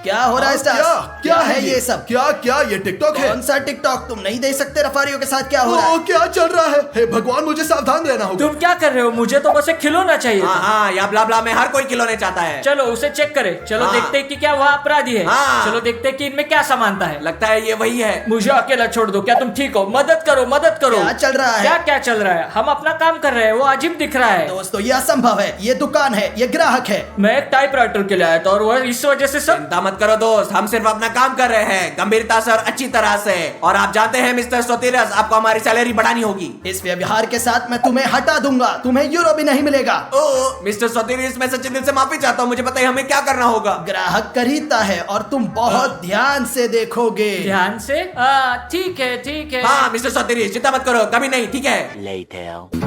क्या हो रहा है स्टार्स? क्या है ये सब? क्या क्या ये टिकटॉक है? कौन सा टिकटॉक? तुम नहीं देख सकते रफारियों के साथ क्या हो रहा है? क्या चल रहा है? हे भगवान, मुझे सावधान रहना होगा। तुम क्या कर रहे हो? मुझे तो बस एक खिलौना चाहिए था। हाँ, या ब्ला ब्ला में हर कोई खिलौने चाहता है। चलो उसे चेक करें। चलो देखते हैं कि क्या वह अपराधी है। चलो देखते हैं कि इनमें क्या समानता है। लगता है ये वही है। मुझे अकेला छोड़ दो, क्या तुम ठीक हो? मदद करो, मदद करो। क्या चल रहा है? क्या क्या चल रहा है? हम अपना काम कर रहे हैं, वो अजीब दिख रहा है। दोस्तों ये असंभव है, ये दुकान है, ये ग्राहक है। मैं एक टाइपराइटर के लिए आया था और वह इस वजह से सब। चिंता मत करो दोस्त, हम सिर्फ अपना काम कर रहे हैं, गंभीरता से और अच्छी तरह से। और आप जानते हैं मिस्टर सोतिरस, आपको हमारी सैलरी बढ़ानी होगी। इस व्यवहार के साथ मैं तुम्हें हटा दूंगा, तुम्हें यूरो भी नहीं मिलेगा। ओ मिस्टर सोतिरस, मैं सच्चे दिल से माफी चाहता हूँ, मुझे बताइए हमें क्या करना होगा। ग्राहक खरीदता है और तुम बहुत ध्यान से देखोगे। ध्यान से? ठीक है ठीक है। हाँ मिस्टर सोतिरस, चिंता मत करो, कभी नहीं, ठीक है। Later.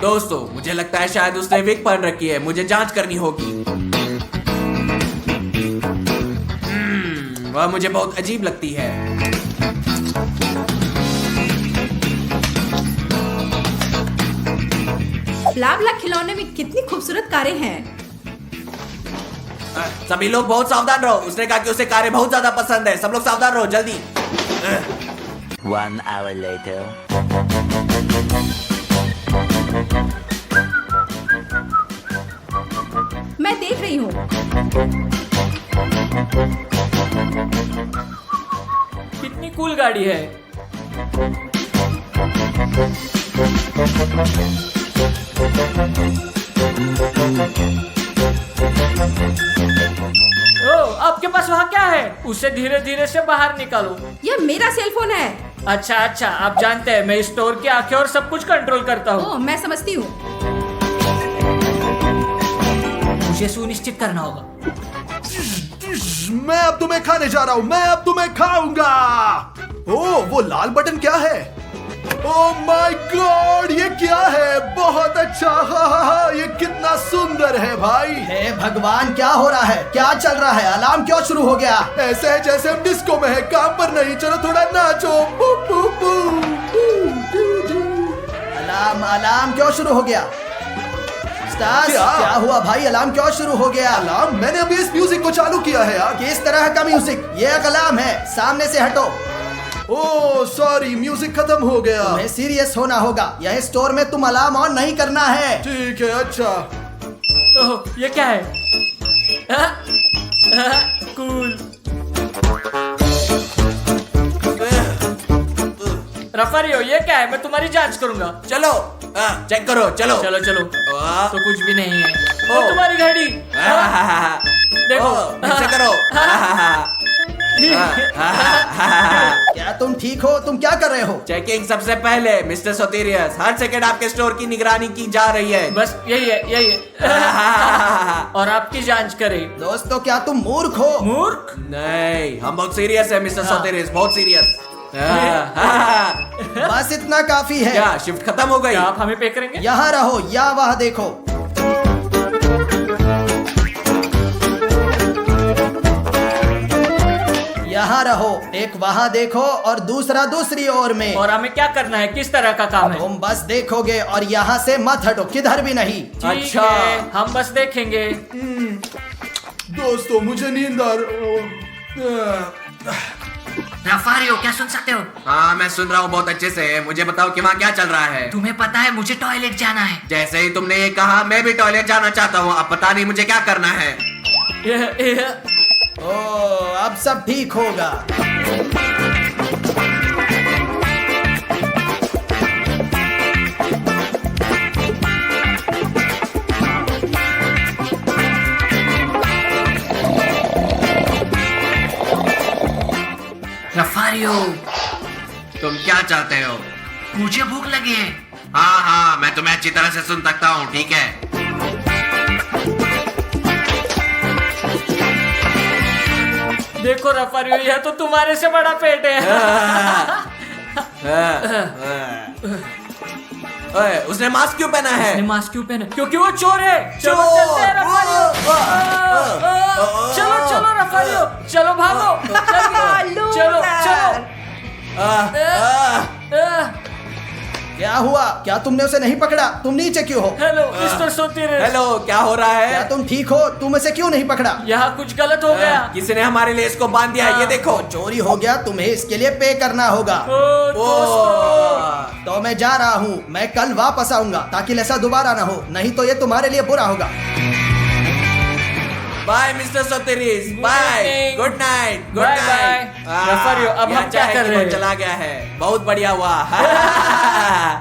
दोस्तों मुझे लगता है शायद उसने विग पहन रखी है, मुझे जांच करनी होगी। वह मुझे बहुत अजीब लगती है। ब्ला खिलौने में कितनी खूबसूरत कारें हैं। सभी लोग बहुत सावधान रहो, उसने कहा कि उसे कारें बहुत ज्यादा पसंद है। सब लोग सावधान रहो, जल्दी। 1 hour later. मैं देख रही हूँ। कितनी कूल गाड़ी है। आपके पास वहाँ क्या है? उसे धीरे धीरे से बाहर निकालो। यह मेरा सेलफोन है। अच्छा अच्छा, आप जानते हैं मैं स्टोर की आंखें और सब कुछ कंट्रोल करता हूँ। ओह, मैं समझती हूँ। मुझे सुनिश्चित करना होगा। मैं अब तुम्हें खाने जा रहा हूँ, मैं अब तुम्हें खाऊंगा। ओ वो लाल बटन क्या है? ओह माय गॉड, ये क्या है? बहुत अच्छा। हा, ये कितना सुंदर है भाई। हे भगवान, क्या हो रहा है? क्या चल रहा है? अलार्म क्यों शुरू हो गया? ऐसे है जैसे हम डिस्को में है, काम पर नहीं। चलो थोड़ा नाचो। अलार्म क्यों शुरू हो गया? स्टार्स, क्या हुआ भाई? अलार्म क्यों शुरू हो गया? अलार्म? मैंने अभी इस म्यूजिक को चालू किया है यार। किस तरह का म्यूजिक? ये एक अलार्म है, सामने से हटो। ओह सॉरी, म्यूजिक खत्म हो गया। तुम्हें सीरियस होना होगा, यह स्टोर में तुम अलार्म ऑन नहीं करना है। ठीक है, अच्छा। ओह, ये क्या है? कूल। रफारियो, ये क्या है? मैं तुम्हारी जांच करूंगा। चलो चेक करो, चलो चलो चलो। तो कुछ भी नहीं है। ओ। ओ तुम्हारी गाड़ी। देखो। चेक करो। क्या तुम ठीक हो? तुम क्या कर रहे हो? चेकिंग सबसे पहले मिस्टर सोतिरियस, हर सेकंड आपके स्टोर की निगरानी की जा रही है। बस यही है, यही है। और आपकी जांच करें। दोस्तों क्या तुम मूर्ख हो? मूर्ख? नहीं, हम बहुत सीरियस है मिस्टर सोतिरियस, बहुत सीरियस। बस इतना काफी है। क्या शिफ्ट खत्म हो गई? क्या आप हमें पे करेंगे? यहाँ रहो या वहाँ देखो। यहाँ रहो, एक वहाँ देखो और दूसरा दूसरी ओर में। और हमें क्या करना है? किस तरह का काम है? तुम बस देखोगे और यहाँ से मत हटो, किधर भी नहीं। ठीक अच्छा। है, हम बस देखेंगे। दोस्तों मुझे नींद आ रफारियो क्या सुन सकते हो? हाँ मैं सुन रहा हूँ बहुत अच्छे से। मुझे बताओ कि वहाँ क्या चल रहा है। तुम्हें पता है मुझे टॉयलेट जाना है। जैसे ही तुमने ये कहा मैं भी टॉयलेट जाना चाहता हूँ। अब पता नहीं मुझे क्या करना है। ओ, अब सब ठीक होगा। रफारियो तुम क्या चाहते हो? मुझे भूख लगी है। हाँ हाँ मैं तुम्हें अच्छी तरह से सुन सकता हूँ, ठीक है। देखो रफारियो यह तो तुम्हारे से बड़ा पेट है। ओए, उसने मास्क क्यों पहना है? उसने मास्क क्यों पहना? क्योंकि वो चोर है। चलो चोर! चलते हैं रफारियो। चलो चलो रफारियो, चलो भागो। जल्दी। चलो चलो। क्या हुआ? क्या तुमने उसे नहीं पकड़ा? तुम नीचे क्यों हो? Hello mister सोतीरे। हेलो, क्या हो रहा क्या है? तुम ठीक हो? तुम इसे क्यों नहीं पकड़ा? यहाँ कुछ गलत हो गया। किसी ने हमारे लिए इसको बांध दिया है, ये देखो। चोरी हो गया, तुम्हें इसके लिए पे करना होगा। ओ, दोस्तों। तो मैं जा रहा हूँ। मैं कल वापस आऊंगा ताकि ऐसा दोबारा ना हो, नहीं तो ये तुम्हारे लिए बुरा होगा। Bye mister Sotiris, bye, good night, good Bye, night. bye. रफारियो, अब हम क्या कर रहे हैं? चला गया है, बहुत बढ़िया हुआ।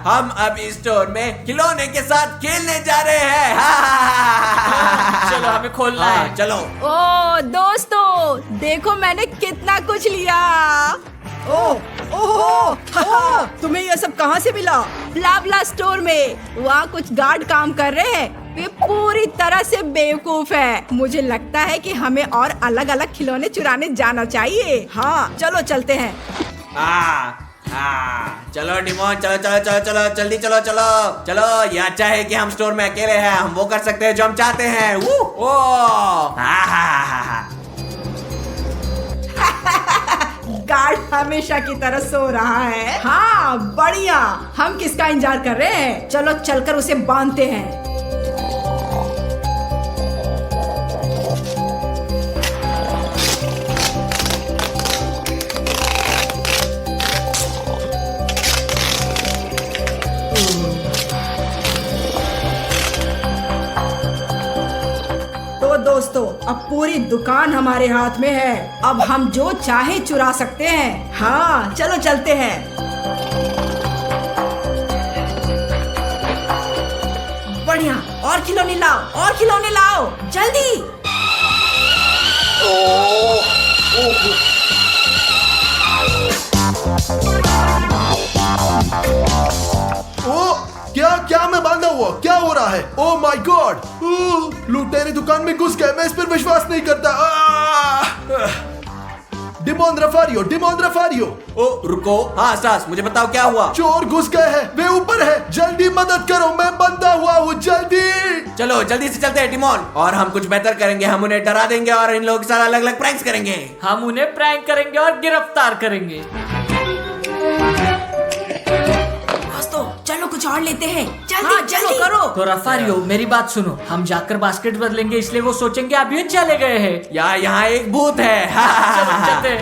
हम अब इस स्टोर में खिलौने के साथ खेलने जा रहे हैं। चलो हमें खोलना हाँ, है। चलो। ओ दोस्तों, देखो मैंने कितना कुछ लिया। ओह, तुम्हें ये सब कहाँ से मिला? ब्ला स्टोर में। वहाँ कुछ गार्ड काम कर रहे हैं। वे पूरी तरह से बेवकूफ है। मुझे लगता है कि हमें और अलग अलग खिलौने चुराने जाना चाहिए। हाँ चलो चलते हैं। चलो डिमोन, चलो चलो चलो चलो, जल्दी चलो चलो चलो। ये अच्छा है कि हम स्टोर में अकेले हैं, हम वो कर सकते हैं जो हम चाहते हैं। गार्ड हमेशा की तरह सो रहा है। हाँ बढ़िया। हम किसका इंतजार कर रहे हैं? चलो चलकर उसे बांधते हैं। तो दोस्तों, अब पूरी दुकान हमारे हाथ में है। अब हम जो चाहे चुरा सकते हैं। हाँ चलो चलते हैं। बढ़िया, और खिलौने लाओ, और खिलौने लाओ, जल्दी। ओ क्या क्या मैं बांधा हुआ? क्या हो रहा है? Oh my God! लुटेरे दुकान में घुस गए। मैं इस पर विश्वास नहीं करता। डिमोन रफारियो। ओ रुको, हाँ सास, मुझे बताओ क्या हुआ? चोर घुस गए हैं, वे ऊपर है। जल्दी मदद करो, मैं बंधा हुआ हूँ। जल्दी चलो जल्दी से चलते हैं डिमोन, और हम कुछ बेहतर करेंगे। हम उन्हें डरा देंगे और इन लोगों के साथ अलग अलग प्रैंक्स करेंगे। हम उन्हें प्रैंक करेंगे और गिरफ्तार करेंगे। दोस्तों चलो कुछ और लेते हैं। जल्दी जल्दी करो। तो रफारियो मेरी बात सुनो, हम जाकर बास्केट बदलेंगे, इसलिए वो सोचेंगे आप ये चले गए हैं। यहाँ एक भूत है। चलो चलते हैं।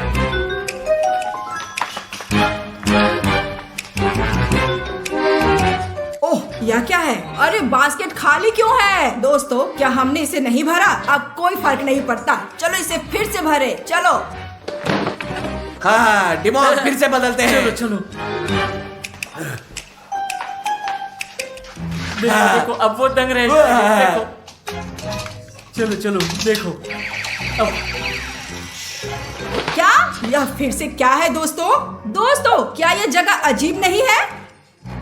ओह यह क्या है? अरे बास्केट खाली क्यों है? दोस्तों क्या हमने इसे नहीं भरा? अब कोई फर्क नहीं पड़ता, चलो इसे फिर से भरे। चलो हाँ डिमोन, फिर से बदलते हैं। चलो देखो अब वो दंग रहे हैं। देखो चलो देखो अब क्या यह फिर से क्या है? दोस्तों क्या यह जगह अजीब नहीं है?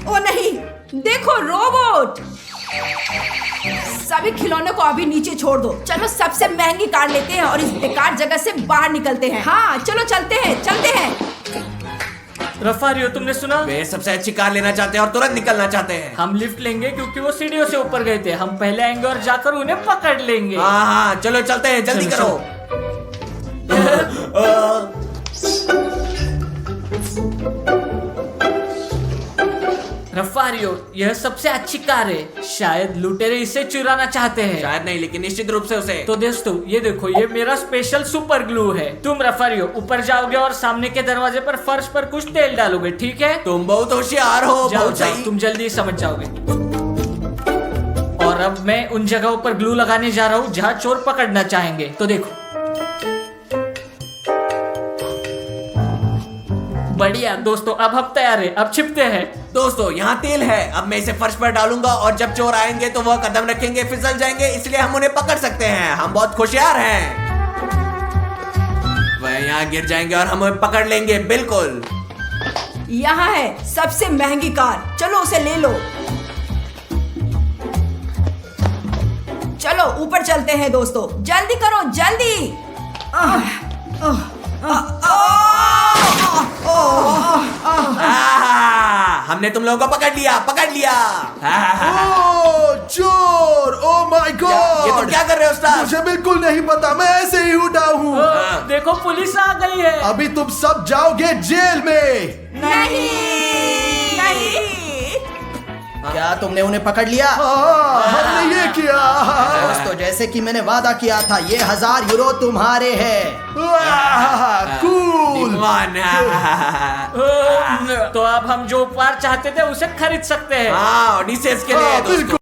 ओ नहीं, देखो रोबोट। सभी खिलौनों को अभी नीचे छोड़ दो। चलो सबसे महंगी कार लेते हैं और इस बेकार जगह से बाहर निकलते हैं। हाँ चलो चलते हैं। रफारियो तुमने सुना? वे सबसे अच्छी कार लेना चाहते हैं और तुरंत निकलना चाहते हैं। हम लिफ्ट लेंगे क्योंकि वो सीढ़ियों से ऊपर गए थे। हम पहले आएंगे और जाकर उन्हें पकड़ लेंगे। हाँ चलो चलते हैं, जल्दी चलो, करो। रफारियो रफारियो, यह सबसे अच्छी कार है। शायद लुटेरे इसे चुराना चाहते हैं। शायद नहीं, लेकिन निश्चित रूप से उसे। तो दोस्तों ये देखो, ये मेरा स्पेशल सुपर ग्लू है। तुम रफारियो ऊपर जाओगे और सामने के दरवाजे पर फर्श पर कुछ तेल डालोगे, ठीक है? तुम बहुत होशियार हो। जाओ बहुत जाओ, सही। तुम जल्दी समझ जाओगे। और अब मैं उन जगहों पर ग्लू लगाने जा रहा हूँ जहाँ चोर पकड़ना चाहेंगे। तो देखो, बढ़िया दोस्तों, अब हम तैयार है। अब छिपते हैं। दोस्तों यहाँ तेल है। अब मैं इसे फर्श पर डालूंगा और जब चोर आएंगे तो वह कदम रखेंगे, फिसल जाएंगे, इसलिए हम उन्हें पकड़ सकते हैं। हम बहुत होशियार हैं। वह यहाँ गिर जाएंगे और हम उन्हें पकड़ लेंगे। बिल्कुल। यहाँ है सबसे महंगी कार, चलो उसे ले लो। चलो ऊपर चलते हैं दोस्तों, जल्दी करो जल्दी। हमने तुम लोगों को पकड़ लिया, पकड़ लिया। ओ चोर! ओ माय ये गॉड! तुम क्या कर रहे हो स्टार? मुझे बिल्कुल नहीं पता, मैं ऐसे ही उठा हूँ। देखो पुलिस आ गई है। अभी तुम सब जाओगे जेल में। नहीं नहीं। क्या तुमने उन्हें पकड़ लिया? हमने ये किया। दोस्तों जैसे कि मैंने वादा किया था, ये 1000 यूरो तुम्हारे हैं। कूल। तो अब हम जो उपहार चाहते थे उसे खरीद सकते हैं। हाँ, ओडिसेस के लिए हाँ, दोस्तों। बिल्कुल।